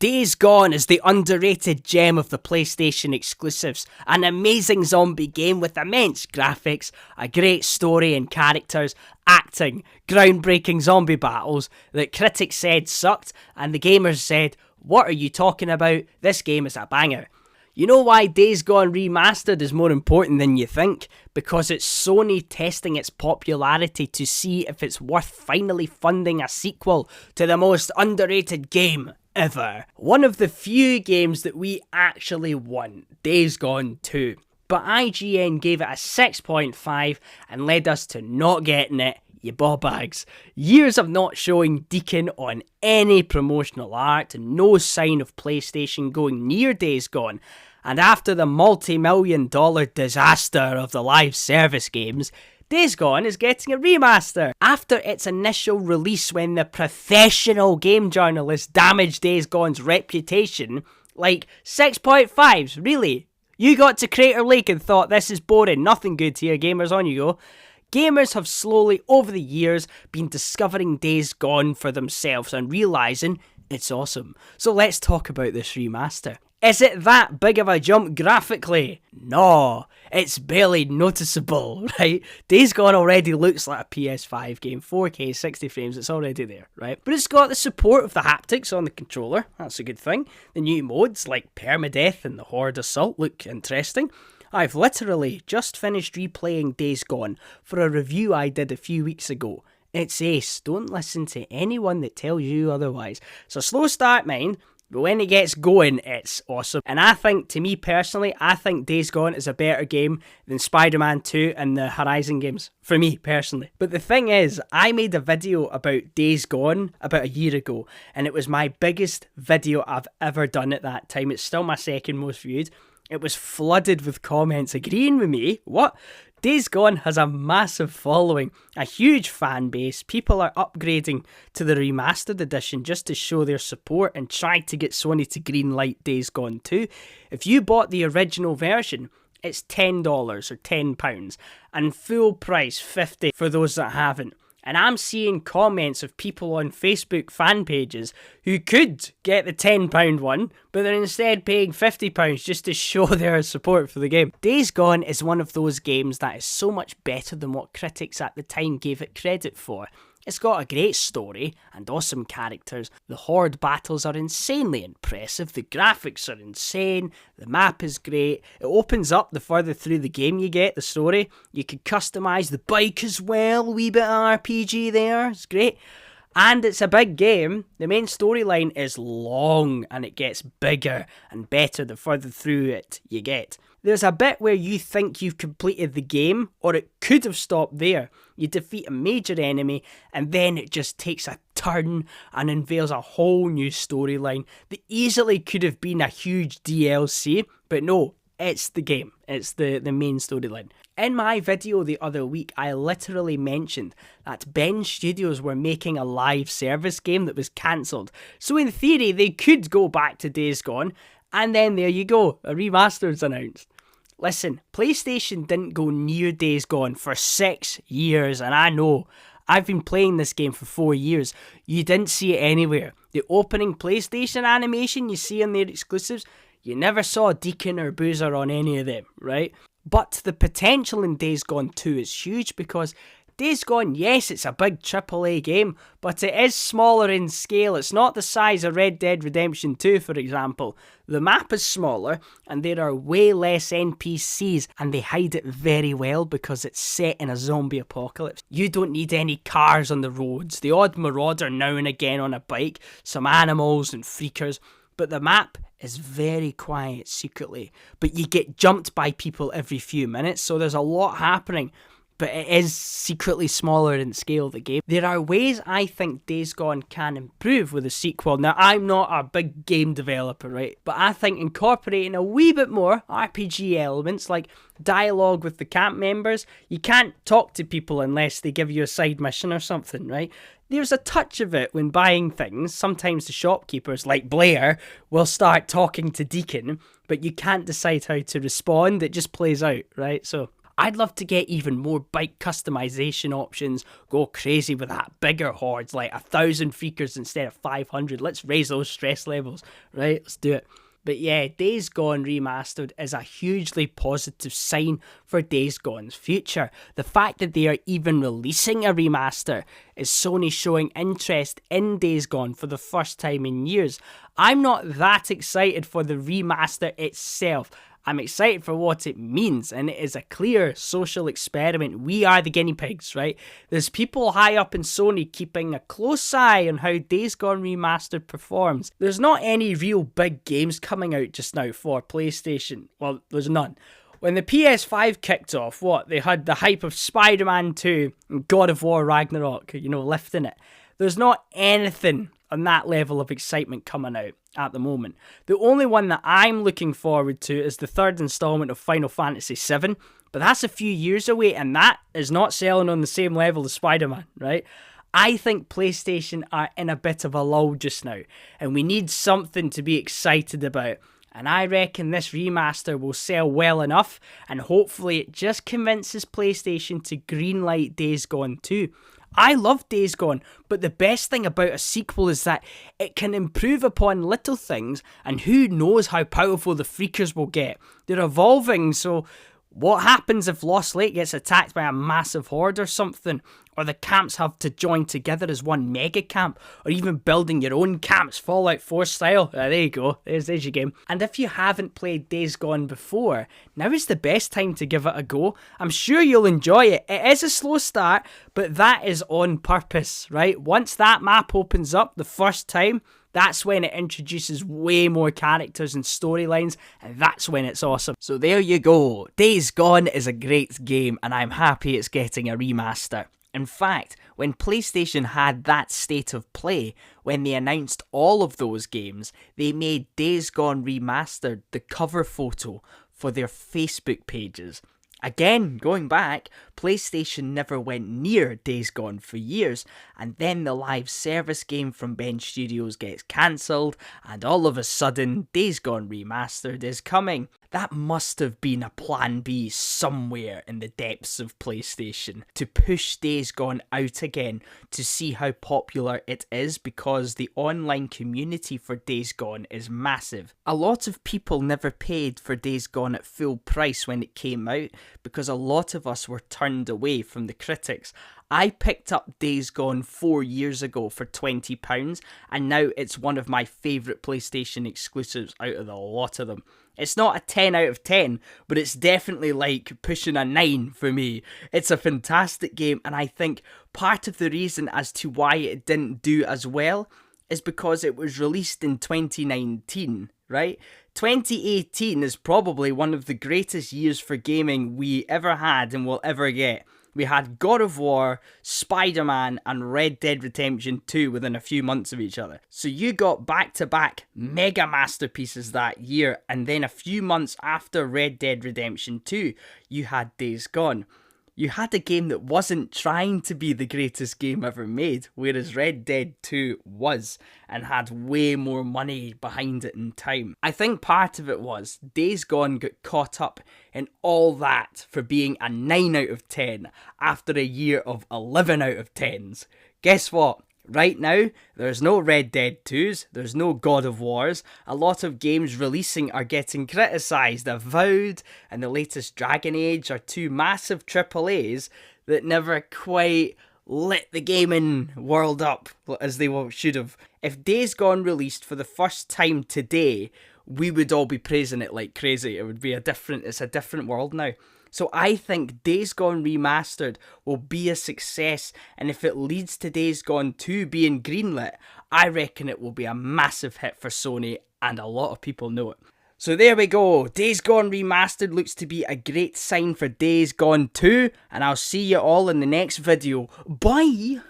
Days Gone is the underrated gem of the PlayStation exclusives, an amazing zombie game with immense graphics, a great story and characters, acting, groundbreaking zombie battles that critics said sucked and the gamers said, "What are you talking about? This game is a banger." You know why Days Gone Remastered is more important than you think? Because it's Sony testing its popularity to see if it's worth finally funding a sequel to the most underrated game ever. One of the few games that we actually won, Days Gone 2. But IGN gave it a 6.5 and led us to not getting it, you ballbags. Years of not showing Deacon on any promotional art and no sign of PlayStation going near Days Gone. And after the multi-million-dollar disaster of the live service games, Days Gone is getting a remaster. After its initial release when the professional game journalists damaged Days Gone's reputation, like 6.5s, really? You got to Crater Lake and thought this is boring, nothing good here, gamers, on you go. Gamers have slowly, over the years, been discovering Days Gone for themselves and realising it's awesome. So let's talk about this remaster. Is it that big of a jump graphically? No, it's barely noticeable, right? Days Gone already looks like a PS5 game, 4K, 60 frames, it's already there, right? But it's got the support of the haptics on the controller, that's a good thing. The new modes like Permadeath and the Horde Assault look interesting. I've literally just finished replaying Days Gone for a review I did a few weeks ago. It's ace, don't listen to anyone that tells you otherwise. It's a slow start, mind, but when it gets going, it's awesome. And I think, to me personally, I think Days Gone is a better game than Spider-Man 2 and the Horizon games. For me, personally. But the thing is, I made a video about Days Gone about a year ago, and it was my biggest video I've ever done at that time. It's still my second most viewed. It was flooded with comments agreeing with me. What? Days Gone has a massive following, a huge fan base. People are upgrading to the remastered edition just to show their support and try to get Sony to greenlight Days Gone 2. If you bought the original version, it's $10 or £10 and full price $50 for those that haven't. And I'm seeing comments of people on Facebook fan pages who could get the £10 one, but they're instead paying £50 just to show their support for the game. Days Gone is one of those games that is so much better than what critics at the time gave it credit for. It's got a great story and awesome characters. The Horde battles are insanely impressive. The graphics are insane. The map is great. It opens up the further through the game you get, the story. You can customise the bike as well. A wee bit of RPG there. It's great. And it's a big game. The main storyline is long and it gets bigger and better the further through it you get. There's a bit where you think you've completed the game, or it could have stopped there. You defeat a major enemy, and then it just takes a turn and unveils a whole new storyline that easily could have been a huge DLC, but no, it's the game. It's the main storyline. In my video the other week, I literally mentioned that Ben Studios were making a live service game that was cancelled. So in theory, they could go back to Days Gone, and then there you go, a remaster's announced. Listen, PlayStation didn't go near Days Gone for 6 years, and I know. I've been playing this game for 4 years. You didn't see it anywhere. The opening PlayStation animation you see on their exclusives, you never saw Deacon or Boozer on any of them, right? But the potential in Days Gone 2 is huge because Days Gone, yes, it's a big AAA game, but it is smaller in scale. It's not the size of Red Dead Redemption 2, for example. The map is smaller, and there are way less NPCs, and they hide it very well because it's set in a zombie apocalypse. You don't need any cars on the roads, the odd marauder now and again on a bike, some animals and freakers, but the map is very quiet secretly. But you get jumped by people every few minutes, so there's a lot happening. But it is secretly smaller in scale, the game. There are ways I think Days Gone can improve with a sequel. Now, I'm not a big game developer, right? But I think incorporating a wee bit more RPG elements, like dialogue with the camp members. You can't talk to people unless they give you a side mission or something, right? There's a touch of it when buying things. Sometimes the shopkeepers, like Blair, will start talking to Deacon, but you can't decide how to respond. It just plays out, right? So I'd love to get even more bike customization options, go crazy with that, bigger hordes, like 1,000 freakers instead of 500. Let's raise those stress levels, right? Let's do it. But yeah, Days Gone Remastered is a hugely positive sign for Days Gone's future. The fact that they are even releasing a remaster is Sony showing interest in Days Gone for the first time in years. I'm not that excited for the remaster itself. I'm excited for what it means, and it is a clear social experiment. We are the guinea pigs, right? There's people high up in Sony keeping a close eye on how Days Gone Remastered performs. There's not any real big games coming out just now for PlayStation. Well, there's none. When the PS5 kicked off, they had the hype of Spider-Man 2 and God of War Ragnarok, lifting it. There's not anything on that level of excitement coming out at the moment. The only one that I'm looking forward to is the third installment of Final Fantasy VII, but that's a few years away, and that is not selling on the same level as Spider-Man, right? I think PlayStation are in a bit of a lull just now, and we need something to be excited about. And I reckon this remaster will sell well enough, and hopefully it just convinces PlayStation to greenlight Days Gone 2. I love Days Gone, but the best thing about a sequel is that it can improve upon little things, and who knows how powerful the freakers will get. They're evolving, so what happens if Lost Lake gets attacked by a massive horde or something? Or the camps have to join together as one mega camp? Or even building your own camps, Fallout 4 style? There you go, there's your game. And if you haven't played Days Gone before, now is the best time to give it a go. I'm sure you'll enjoy it. It is a slow start, but that is on purpose, right? Once that map opens up the first time, that's when it introduces way more characters and storylines, and that's when it's awesome. So there you go. Days Gone is a great game, and I'm happy it's getting a remaster. In fact, when PlayStation had that state of play, when they announced all of those games, they made Days Gone Remastered the cover photo for their Facebook pages. Again, going back, PlayStation never went near Days Gone for years, and then the live service game from Bench Studios gets cancelled, and all of a sudden, Days Gone Remastered is coming. That must have been a plan B somewhere in the depths of PlayStation to push Days Gone out again to see how popular it is, because the online community for Days Gone is massive. A lot of people never paid for Days Gone at full price when it came out because a lot of us were turned away from the critics. I picked up Days Gone 4 years ago for £20, and now it's one of my favourite PlayStation exclusives out of the lot of them. It's not a 10 out of 10, but it's definitely like pushing a 9 for me. It's a fantastic game, and I think part of the reason as to why it didn't do as well is because it was released in 2019, right? 2018 is probably one of the greatest years for gaming we ever had and will ever get. We had God of War, Spider-Man, and Red Dead Redemption 2 within a few months of each other. So you got back-to-back mega masterpieces that year, and then a few months after Red Dead Redemption 2, you had Days Gone. You had a game that wasn't trying to be the greatest game ever made, whereas Red Dead 2 was, and had way more money behind it in time. I think part of it was Days Gone got caught up in all that for being a 9 out of 10 after a year of 11 out of 10s. Guess what? Right now, there's no Red Dead 2s, there's no God of Wars. A lot of games releasing are getting criticised. Avowed and the latest Dragon Age are two massive AAAs that never quite lit the gaming world up as they should have. If Days Gone released for the first time today, we would all be praising it like crazy. It would be it's a different world now. So I think Days Gone Remastered will be a success, and if it leads to Days Gone 2 being greenlit, I reckon it will be a massive hit for Sony, and a lot of people know it. So there we go, Days Gone Remastered looks to be a great sign for Days Gone 2, and I'll see you all in the next video. Bye!